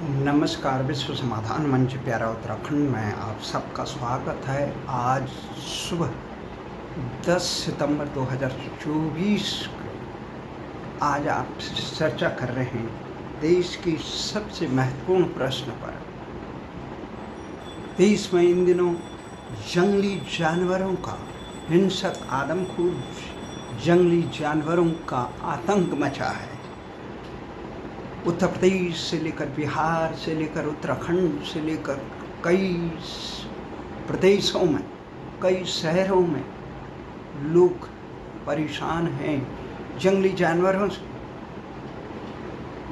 नमस्कार, विश्व समाधान मंच प्यारा उत्तराखंड में आप सबका स्वागत है। आज सुबह 10 सितंबर 2024 को आज आपसे चर्चा कर रहे हैं देश की सबसे महत्वपूर्ण प्रश्न पर। देश में इन दिनों जंगली जानवरों का हिंसक आदमखोर जंगली जानवरों का आतंक मचा है। उत्तर प्रदेश से लेकर बिहार से लेकर उत्तराखंड से लेकर कई प्रदेशों में, कई शहरों में लोग परेशान हैं जंगली जानवरों से।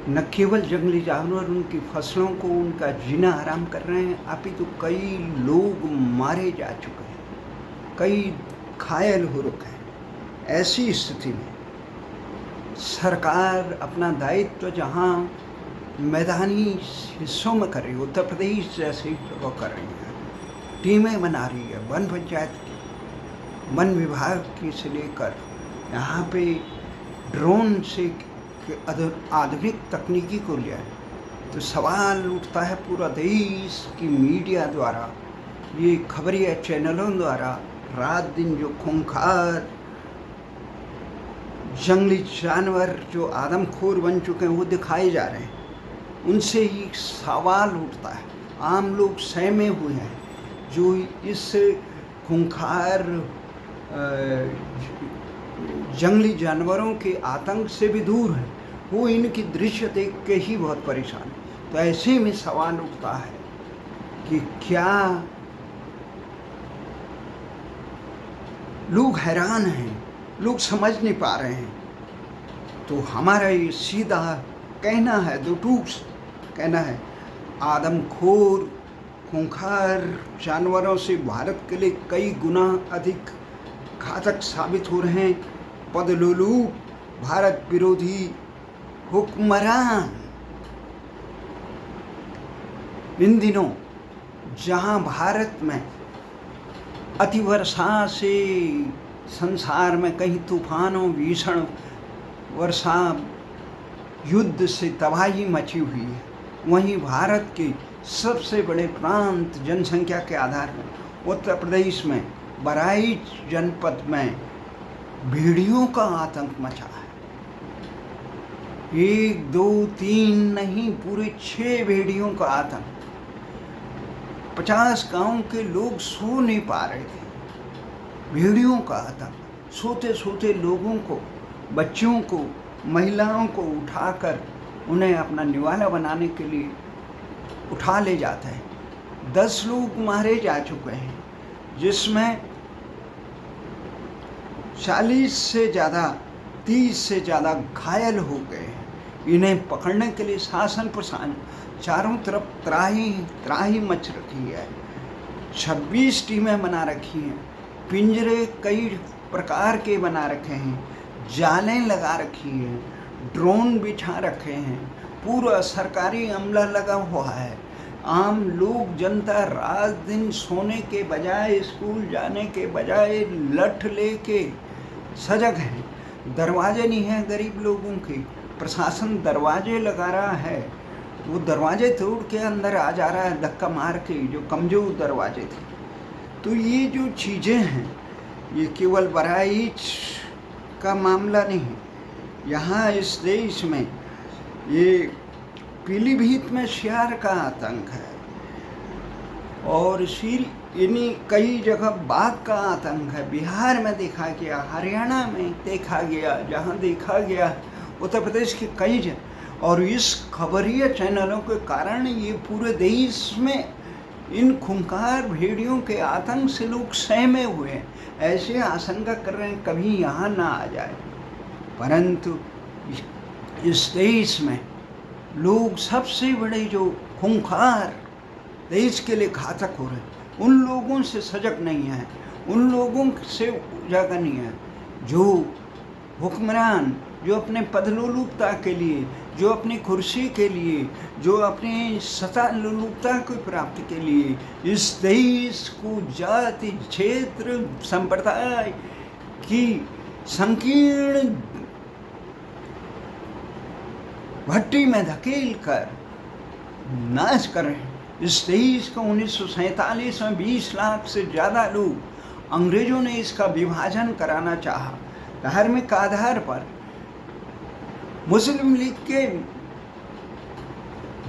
न केवल जंगली जानवर उनकी फसलों को, उनका जीना हराम कर रहे हैं, अपितु कई लोग मारे जा चुके हैं, कई घायल हो रखे हैं। ऐसी स्थिति में सरकार अपना दायित्व जहाँ मैदानी हिस्सों में कर रही है, उत्तर प्रदेश जैसी जगह कर रही है, टीमें बना रही है, वन पंचायत की, वन विभाग की से लेकर यहाँ पे ड्रोन से आधुनिक तकनीकी को लिया है, तो सवाल उठता है पूरा देश की मीडिया द्वारा, ये खबरिया चैनलों द्वारा रात दिन जो खूंखार जंगली जानवर जो आदमखोर बन चुके हैं वो दिखाए जा रहे हैं। उनसे ही सवाल उठता है, आम लोग सहमे हुए हैं जो इस खूंखार जंगली जानवरों के आतंक से भी दूर हैं, वो इनकी दृश्य देख के ही बहुत परेशान है। तो ऐसे में सवाल उठता है कि क्या लोग हैरान हैं, लोग समझ नहीं पा रहे हैं। तो हमारा ये सीधा कहना है, दो टूक कहना है, आदमखोर खूंखार जानवरों से भारत के लिए कई गुना अधिक घातक साबित हो रहे हैं पदलोलूप भारत विरोधी हुक्मरान। इन दिनों जहां भारत में अतिवर्षा से संसार में कहीं तूफानों, भीषण वर्षा, युद्ध से तबाही मची हुई है, वहीं भारत के सबसे बड़े प्रांत जनसंख्या के आधार पर उत्तर प्रदेश में बहराइच जनपद में भेड़ियों का आतंक मचा है। 1, 2, 3 नहीं, पूरे 6 भेड़ियों का आतंक। 50 गांव के लोग सो नहीं पा रहे थे। भेड़ियों का आतंक, सोते सोते लोगों को, बच्चों को, महिलाओं को उठाकर उन्हें अपना निवाला बनाने के लिए उठा ले जाता है। 10 लोग मारे जा चुके हैं, जिसमें 40 से ज़्यादा, 30 से ज़्यादा घायल हो गए हैं। इन्हें पकड़ने के लिए शासन प्रशासन चारों तरफ त्राही मच रखी है। 26 टीमें बना रखी हैं, पिंजरे कई प्रकार के बना रखे हैं, जालें लगा रखी हैं, ड्रोन बिछा रखे हैं, पूरा सरकारी अमला लगा हुआ है। आम लोग, जनता रात दिन सोने के बजाय, स्कूल जाने के बजाय लठ लेके सजग हैं। दरवाजे नहीं हैं गरीब लोगों के, प्रशासन दरवाजे लगा रहा है, वो दरवाजे तोड़ के अंदर आ जा रहा है धक्का मार के, जो कमज़ोर दरवाजे थे। तो ये जो चीज़ें हैं, ये केवल बहराइच का मामला नहीं है, यहाँ इस देश में ये पीलीभीत में शेर का आतंक है, और इन्हीं कई जगह बाघ का आतंक है। बिहार में देखा गया, हरियाणा में देखा गया, जहाँ देखा गया, उत्तर प्रदेश के कई जगह। और इस खबरिया चैनलों के कारण ये पूरे देश में इन खूंखार भेड़ियों के आतंक से लोग सहमे हुए हैं, ऐसे आशंका कर रहे हैं कभी यहाँ ना आ जाए। परंतु इस देश में लोग सबसे बड़े जो खूंखार देश के लिए घातक हो रहे हैं, उन लोगों से सजग नहीं है, उन लोगों से उजागर नहीं है जो हुक्मरान, जो अपने पदलोलुपता के लिए, जो अपनी कुर्सी के लिए, जो अपनी सत्ता लोलुपता की प्राप्ति के लिए इस देश को जाति, क्षेत्र, संप्रदाय की संकीर्ण भट्टी में धकेल कर नाश कर रहे हैं। इस देश को 1947 में 20 लाख से ज़्यादा लोग, अंग्रेजों ने इसका विभाजन कराना चाहा धार्मिक आधार पर। मुस्लिम लीग के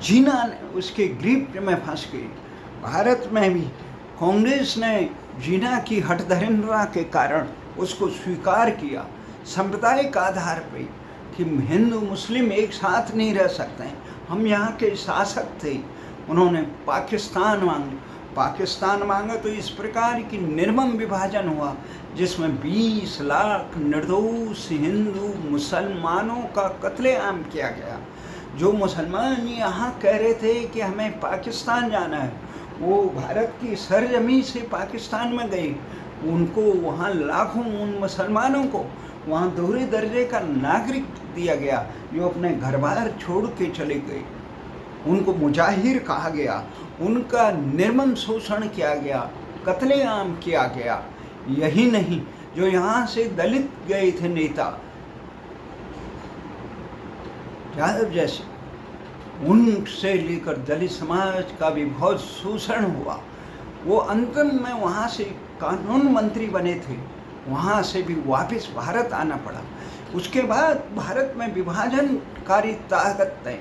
जीना उसके ग्रिप में फंस गई। भारत में भी कांग्रेस ने जीना की हठधर्मिता के कारण उसको स्वीकार किया सांप्रदायिक आधार पर कि हिंदू मुस्लिम एक साथ नहीं रह सकते हैं। हम यहाँ के शासक थे, उन्होंने पाकिस्तान मांगा तो इस प्रकार की निर्मम विभाजन हुआ जिसमें 20 लाख निर्दोष हिंदू मुसलमानों का कत्लेआम किया गया। जो मुसलमान यहाँ कह रहे थे कि हमें पाकिस्तान जाना है, वो भारत की सरजमी से पाकिस्तान में गए। उनको वहाँ लाखों उन मुसलमानों को वहाँ दोहरे दर्जे का नागरिक दिया गया जो अपने घर बार छोड़ के चले गए। उनको मुजाहिर कहा गया, उनका निर्मम शोषण किया गया, कत्लेआम किया गया। यही नहीं, जो यहाँ से दलित गए थे नेता यादव जैसे, उनसे लेकर दलित समाज का भी बहुत शोषण हुआ। वो अंतिम में वहाँ से कानून मंत्री बने थे, वहाँ से भी वापस भारत आना पड़ा। उसके बाद भारत में विभाजनकारी ताकत ने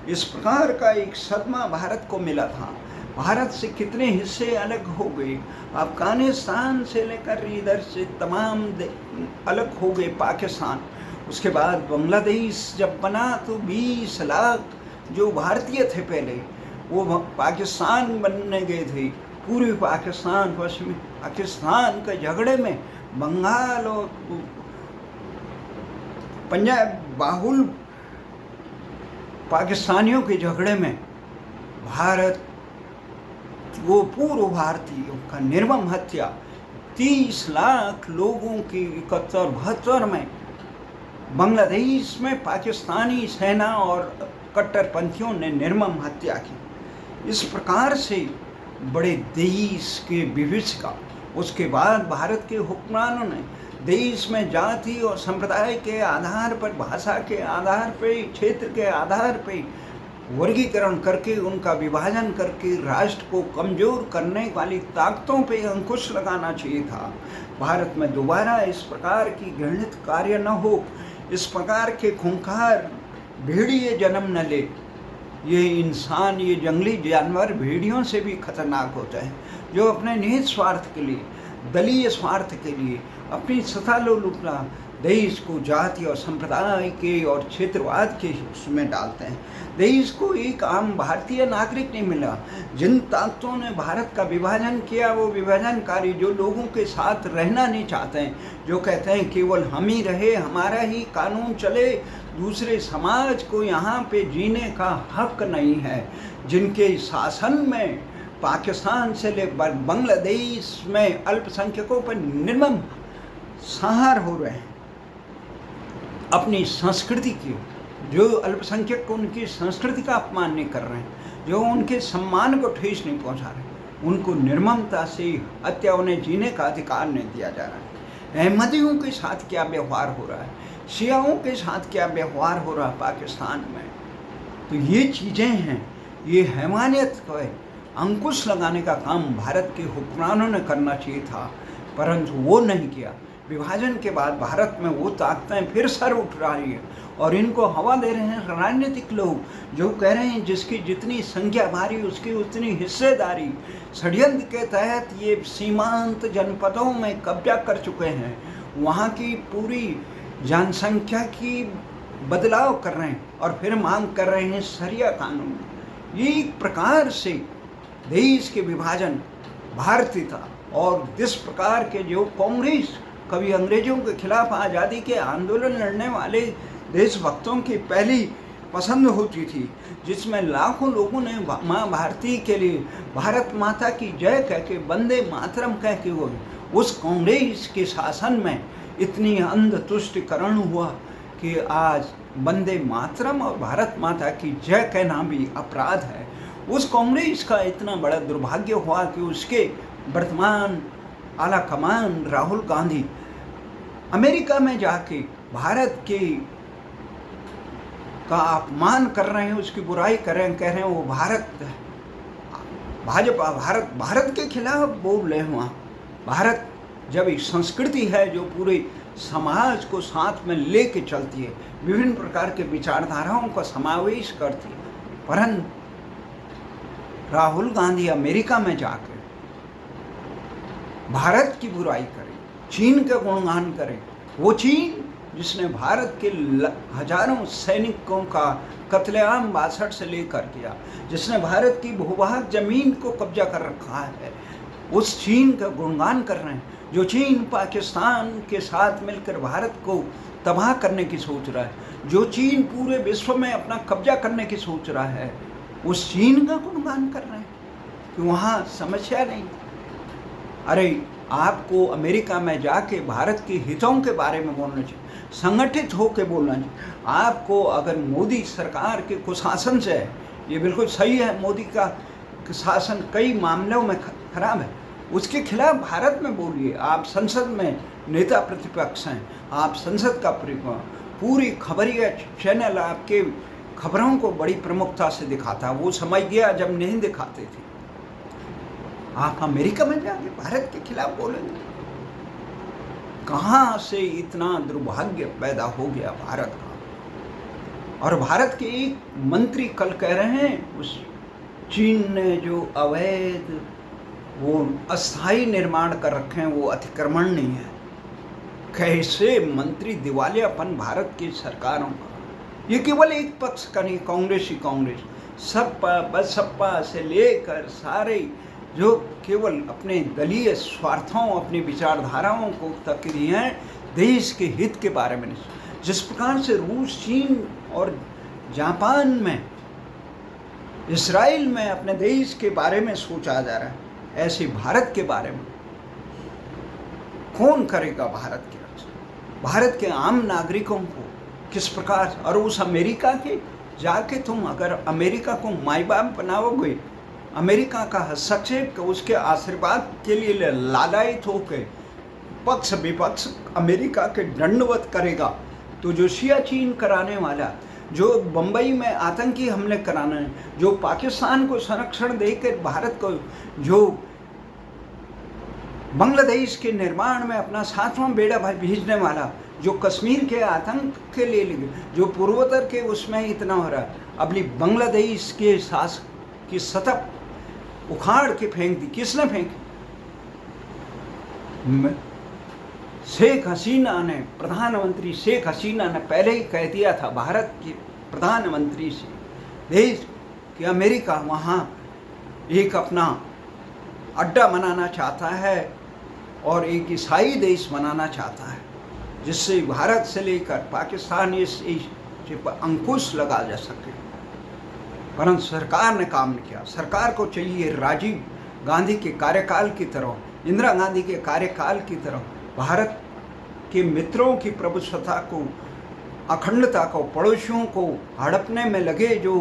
इस प्रकार का एक सदमा भारत को मिला था। भारत से कितने हिस्से अलग हो गए, अफगानिस्तान से लेकर इधर से तमाम अलग हो गए पाकिस्तान। उसके बाद बांग्लादेश जब बना तो 20 लाख जो भारतीय थे पहले, वो पाकिस्तान बनने गए थे। पूर्वी पाकिस्तान पश्चिमी पाकिस्तान के झगड़े में बंगाल और पंजाब बाहुल पाकिस्तानियों के झगड़े में भारत वो पूर्व भारतीयों का निर्मम हत्या 30 लाख लोगों की 71-72 में बांग्लादेश में पाकिस्तानी सेना और कट्टरपंथियों ने निर्मम हत्या की। इस प्रकार से बड़े देश के विभीषिका। उसके बाद भारत के हुक्मरानों ने देश में जाति और संप्रदाय के आधार पर, भाषा के आधार पर, क्षेत्र के आधार पर वर्गीकरण करके उनका विभाजन करके राष्ट्र को कमजोर करने वाली ताकतों पे अंकुश लगाना चाहिए था। भारत में दोबारा इस प्रकार की घृणित कार्य न हो, इस प्रकार के खूंखार भेड़िए जन्म न ले। ये इंसान, ये जंगली जानवर भेड़ियों से भी खतरनाक होता है, जो अपने निहित स्वार्थ के लिए, दलीय स्वार्थ के लिए अपनी सत्ता लोलुपता देश को जाति और संप्रदाय के और क्षेत्रवाद के उसमें डालते हैं। देश को एक आम भारतीय नागरिक नहीं मिला। जिन ताकतों ने भारत का विभाजन किया, वो विभाजनकारी जो लोगों के साथ रहना नहीं चाहते हैं, जो कहते हैं केवल हम ही रहे, हमारा ही कानून चले, दूसरे समाज को यहाँ पे जीने का हक नहीं है, जिनके शासन में पाकिस्तान से ले बांग्लादेश में अल्पसंख्यकों पर निर्मम संहार हो रहे हैं। अपनी संस्कृति की, जो अल्पसंख्यक को उनकी संस्कृति का अपमान नहीं कर रहे हैं, जो उनके सम्मान को ठेस नहीं पहुंचा रहे, उनको निर्ममता से हत्या, उन्हें जीने का अधिकार नहीं दिया जा रहा है। अहमदियों के साथ क्या व्यवहार हो रहा है, शियाओं के साथ क्या व्यवहार हो रहा है पाकिस्तान में। तो ये चीज़ें हैं, ये हैवानियत को अंकुश लगाने का काम भारत के हुक्मरानों ने करना चाहिए था, परंतु वो नहीं किया। विभाजन के बाद भारत में वो ताकतें फिर सर उठ रही है और इनको हवा दे रहे हैं राजनीतिक लोग, जो कह रहे हैं जिसकी जितनी संख्या भारी उसकी उतनी हिस्सेदारी। षड्यंत्र के तहत ये सीमांत जनपदों में कब्जा कर चुके हैं, वहाँ की पूरी जनसंख्या की बदलाव कर रहे हैं और फिर मांग कर रहे हैं शरिया कानून। ये एक प्रकार से देश के विभाजन भारतीय था। और जिस प्रकार के जो कांग्रेस कभी अंग्रेजों के खिलाफ आज़ादी के आंदोलन लड़ने वाले देशभक्तों की पहली पसंद होती थी, जिसमें लाखों लोगों ने माँ भारती के लिए भारत माता की जय कह के, वंदे मातरम कह के, वो उस कांग्रेस के शासन में इतनी अंध तुष्टिकरण हुआ कि आज वंदे मातरम और भारत माता की जय कहना भी अपराध है। उस कांग्रेस का इतना बड़ा दुर्भाग्य हुआ कि उसके वर्तमान आला कमान राहुल गांधी अमेरिका में जाके भारत के का अपमान कर रहे हैं, उसकी बुराई कर रहे हैं, कह रहे हैं वो भाजपा भारत के खिलाफ बोल रहे हैं। वहाँ भारत जब एक संस्कृति है जो पूरे समाज को साथ में लेके चलती है, विभिन्न प्रकार के विचारधाराओं का समावेश करती है, परंतु राहुल गांधी अमेरिका में जाकर भारत की बुराई करे, चीन का गुणगान करे, वो चीन जिसने भारत के हजारों सैनिकों का कत्लेआम 62 से लेकर किया, जिसने भारत की भूभाग जमीन को कब्जा कर रखा है, उस चीन का गुणगान कर रहे हैं। जो चीन पाकिस्तान के साथ मिलकर भारत को तबाह करने की सोच रहा है, जो चीन पूरे विश्व में अपना कब्जा करने की सोच रहा है, उस चीन का गुणगान कर रहे हैं कि वहाँ समस्या नहीं। अरे आपको अमेरिका में जाके भारत के हितों के बारे में बोलना चाहिए, संगठित होकर बोलना चाहिए। आपको अगर मोदी सरकार के कुशासन से है, ये बिल्कुल सही है, मोदी का शासन कई मामलों में खराब है, उसके खिलाफ भारत में बोलिए। आप संसद में नेता प्रतिपक्ष हैं, आप संसद का पूरी खबरिया चैनल आपके खबरों को बड़ी प्रमुखता से दिखाता, वो समय गया जब नहीं दिखाते थे। आप अमेरिका में जाके भारत के खिलाफ बोलेंगे? कहाँ से इतना दुर्भाग्य पैदा हो गया भारत का। और भारत के एक मंत्री कल कह रहे हैं उस चीन ने जो अवैध वो अस्थायी निर्माण कर रखे हैं वो अतिक्रमण नहीं है। कैसे मंत्री दिवालियापन भारत की सरकारों का, ये केवल एक पक्ष का नहीं, कांग्रेस ही कांग्रेस, सपा बसपा से लेकर सारे जो केवल अपने दलीय स्वार्थों, अपनी विचारधाराओं को तक रही हैं, देश के हित के बारे में नहीं। जिस प्रकार से रूस, चीन और जापान में, इजराइल में अपने देश के बारे में सोचा जा रहा है, ऐसे भारत के बारे में कौन करेगा भारत की रक्षा? भारत के आम नागरिकों को किस प्रकार, और उस अमेरिका के जाके तुम अगर अमेरिका को माई बाप बनाओगे, अमेरिका का हस्तक्षेप, उसके आशीर्वाद के लिए लालायित होकर पक्ष विपक्ष अमेरिका के दंडवत करेगा, तो जो सियाचिन कराने वाला, जो बम्बई में आतंकी हमले कराने, जो पाकिस्तान को संरक्षण देकर भारत को, जो बांग्लादेश के निर्माण में अपना 7वां बेड़ा भेजने वाला, जो कश्मीर के आतंक के लिए, जो पूर्वोत्तर के उसमें इतना हो रहा है, अभी बांग्लादेश के शासक की सतह उखाड़ के फेंक दी। किसने फेंकी? शेख हसीना ने, प्रधानमंत्री शेख हसीना ने पहले ही कह दिया था भारत के प्रधानमंत्री से देश कि अमेरिका वहाँ एक अपना अड्डा बनाना चाहता है और एक ईसाई देश बनाना चाहता है, जिससे भारत से लेकर पाकिस्तान इस पर अंकुश लगा जा सके। परंतु सरकार ने काम नहीं किया। सरकार को चाहिए राजीव गांधी के कार्यकाल की तरह, इंदिरा गांधी के कार्यकाल की तरह भारत के मित्रों की प्रभुसत्ता को, अखंडता को, पड़ोसियों को हड़पने में लगे जो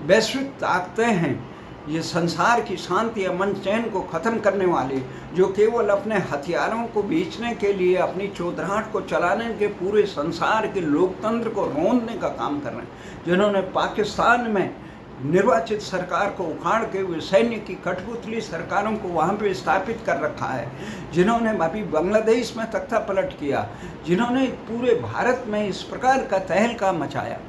वैश्विक ताकतें हैं, ये संसार की शांति अमन चैन को ख़त्म करने वाले, जो केवल अपने हथियारों को बेचने के लिए, अपनी चौधराहट को चलाने के पूरे संसार के लोकतंत्र को रोंदने का काम कर रहे हैं, जिन्होंने पाकिस्तान में निर्वाचित सरकार को उखाड़ के हुए सैन्य की कठपुतली सरकारों को वहाँ पे स्थापित कर रखा है, जिन्होंने अभी बांग्लादेश में तख्ता पलट किया, जिन्होंने पूरे भारत में इस प्रकार का तहलका मचाया।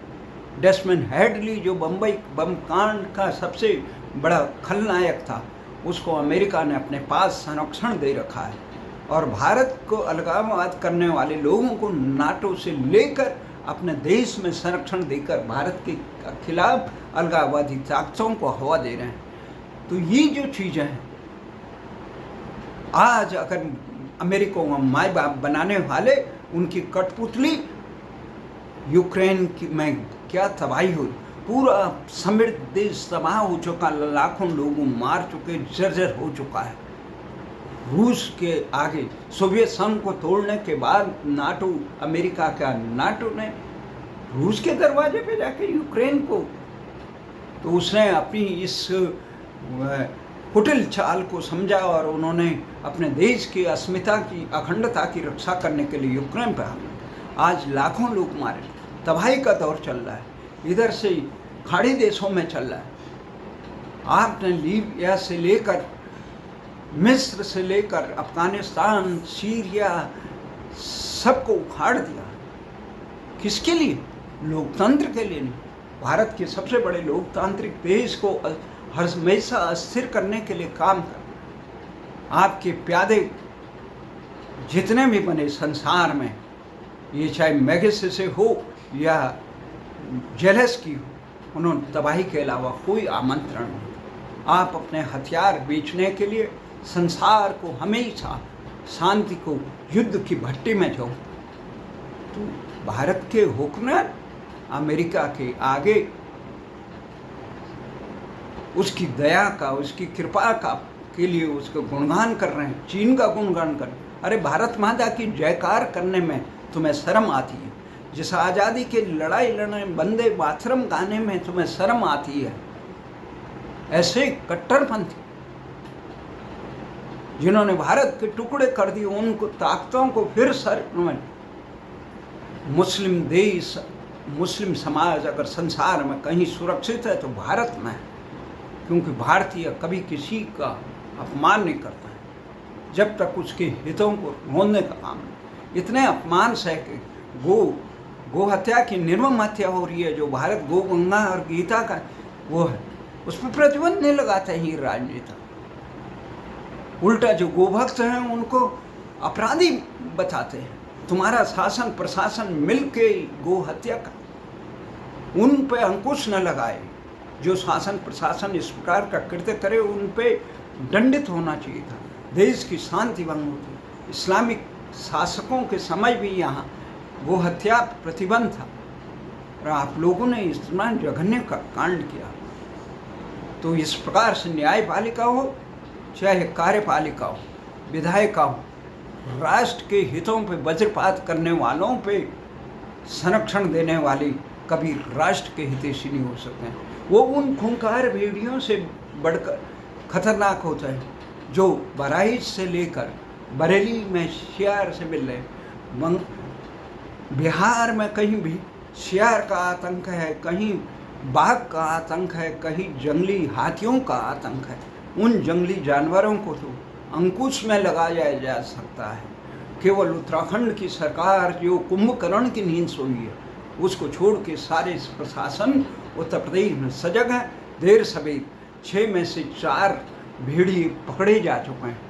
डेस्मंड हेडली जो बम्बई बम कांड का सबसे बड़ा खलनायक था, उसको अमेरिका ने अपने पास संरक्षण दे रखा है। और भारत को अलगाववाद करने वाले लोगों को नाटो से लेकर अपने देश में संरक्षण देकर भारत के खिलाफ अलगाववादी ताकतों को हवा दे रहे हैं। तो ये जो चीज़ें हैं, आज अगर अमेरिका को माई बाप बनाने वाले, उनकी कठपुतली यूक्रेन की में क्या तबाही हुई, पूरा समृद्ध देश तबाह हो चुका, लाखों लोगों मार चुके, जर्जर हो चुका है। रूस के आगे सोवियत संघ को तोड़ने के बाद नाटो, अमेरिका का नाटो ने रूस के दरवाजे पे जाके यूक्रेन को, तो उसने अपनी इस कुटिल चाल को समझा और उन्होंने अपने देश की अस्मिता की, अखंडता की रक्षा करने के लिए यूक्रेन पर हमला। आज लाखों लोग मारे, तबाही का दौर चल रहा है, इधर से खाड़ी देशों में चल रहा है। आपने लीबिया से लेकर, मिस्र से लेकर अफगानिस्तान, सीरिया, सबको उखाड़ दिया। किसके लिए? लोकतंत्र के लिए नहीं। भारत के सबसे बड़े लोकतांत्रिक देश को हमेशा अस्थिर करने के लिए काम कर। आपके प्यादे जितने भी बने संसार में, ये चाहे मैगेस से हो या जेलस की हो, उन्होंने तबाही के अलावा कोई आमंत्रण नहीं। आप अपने हथियार बेचने के लिए संसार को हमेशा शांति को युद्ध की भट्टी में जाओ। तो भारत के हुक्मरान अमेरिका के आगे उसकी दया का, उसकी कृपा का के लिए उसका गुणगान कर रहे हैं, चीन का गुणगान कर रहे हैं। अरे भारत माता की जयकार करने में तुम्हें शर्म आती है? जिस आज़ादी के लड़ाई लड़ने, वंदे मातरम गाने में तुम्हें शर्म आती है? ऐसे कट्टरपंथी जिन्होंने भारत के टुकड़े कर दिए, उनको ताकतों को फिर सर में, मुस्लिम देश, मुस्लिम समाज अगर संसार में कहीं सुरक्षित है तो भारत में है, क्योंकि भारतीय कभी किसी का अपमान नहीं करता है जब तक उसके हितों को रोकने का काम नहीं। इतने अपमान सह के गो हत्या की निर्मम हत्या हो रही है, जो भारत गो गंगा और गीता का वो है, उस पर प्रतिबंध नहीं लगाते हैं ये राजनेता। उल्टा जो गोभक्त हैं उनको अपराधी बताते हैं। तुम्हारा शासन प्रशासन मिल के गो हत्या का, उन पे अंकुश न लगाए। जो शासन प्रशासन इस प्रकार का कृत्य करे उन पे दंडित होना चाहिए था। देश की शांति भंग होती। इस्लामिक शासकों के समय भी यहाँ गो हत्या प्रतिबंध था, और आप लोगों ने इतना जघन्य का कांड किया। तो इस प्रकार से न्यायपालिका हो चाहे कार्यपालिका हो, विधायिका हो, राष्ट्र के हितों पे वज्रपात करने वालों पे संरक्षण देने वाली कभी राष्ट्र के हितैषी नहीं हो सकते हैं। वो उन खूंखार भेड़ियों से बढ़कर खतरनाक होता है जो बहराइच से लेकर बरेली में शियार से मिल रहे। बिहार में कहीं भी शियार का आतंक है, कहीं बाघ का आतंक है, कहीं जंगली हाथियों का आतंक है। उन जंगली जानवरों को तो अंकुश में लगाया जा सकता है। केवल उत्तराखंड की सरकार जो कुंभकर्ण की नींद सोई है, उसको छोड़ के सारे प्रशासन उत्तर प्रदेश में सजग है। देर सवेर 6 में से 4 भेड़िए पकड़े जा चुके हैं,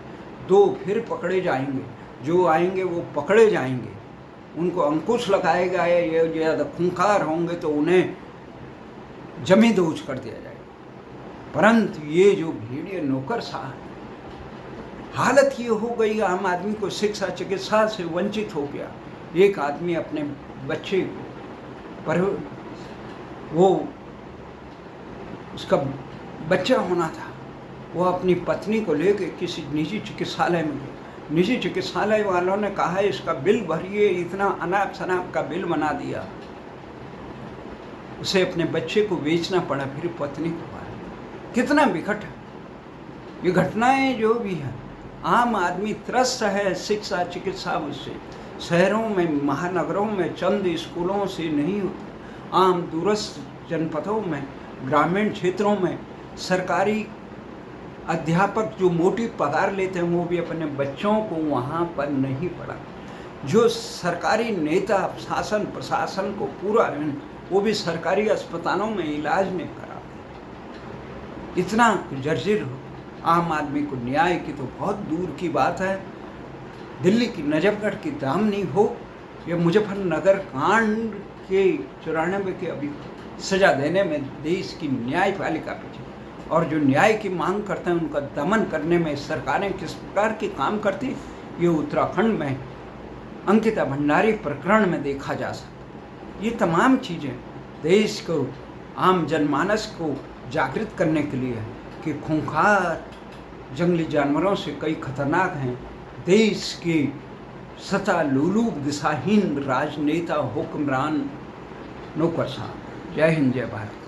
2 फिर पकड़े जाएंगे। जो आएंगे वो पकड़े जाएंगे, उनको अंकुश लगाएगा। ये ज़्यादा खूंखार होंगे तो उन्हें जमींदोज कर दिया जाएगा। परंतु ये जो भेड़िए नौकरशाह, हालत ये हो गई, आम आदमी को शिक्षा चिकित्सा से वंचित हो गया। एक आदमी अपने बच्चे पर, वो उसका बच्चा होना था, वो अपनी पत्नी को लेकर किसी निजी चिकित्सालय में गया। निजी चिकित्सालय वालों ने कहा इसका बिल भरिए, इतना अनाप शनाप का बिल बना दिया। उसे अपने बच्चे को बेचना पड़ा, फिर पत्नी को मारा। कितना विकट है ये घटनाएं जो भी हैं। आम आदमी त्रस्त है शिक्षा चिकित्सा उससे। शहरों में, महानगरों में चंद स्कूलों से नहीं होता। आम दूरस्थ जनपदों में, ग्रामीण क्षेत्रों में सरकारी अध्यापक जो मोटी पगार लेते हैं वो भी अपने बच्चों को वहाँ पर नहीं पढ़ा। जो सरकारी नेता शासन प्रशासन को पूरा, वो भी सरकारी अस्पतालों में इलाज नहीं करा। इतना जर्जर हो, आम आदमी को न्याय की तो बहुत दूर की बात है। दिल्ली की नजफगढ़ की दामनी हो या मुजफ्फरनगर कांड के 94 के अभी सजा देने में देश की न्यायपालिका पीछे, और जो न्याय की मांग करते हैं उनका दमन करने में सरकारें किस प्रकार के काम करती, ये उत्तराखंड में अंकिता भंडारी प्रकरण में देखा जा सकता। ये तमाम चीज़ें देश को, आम जनमानस को जागृत करने के लिए है कि खूंखार जंगली जानवरों से कई खतरनाक हैं देश के सता लूलूब दिशाहीन राजनेता हुक्मरान नौकरशाह। जय हिंद, जय भारत।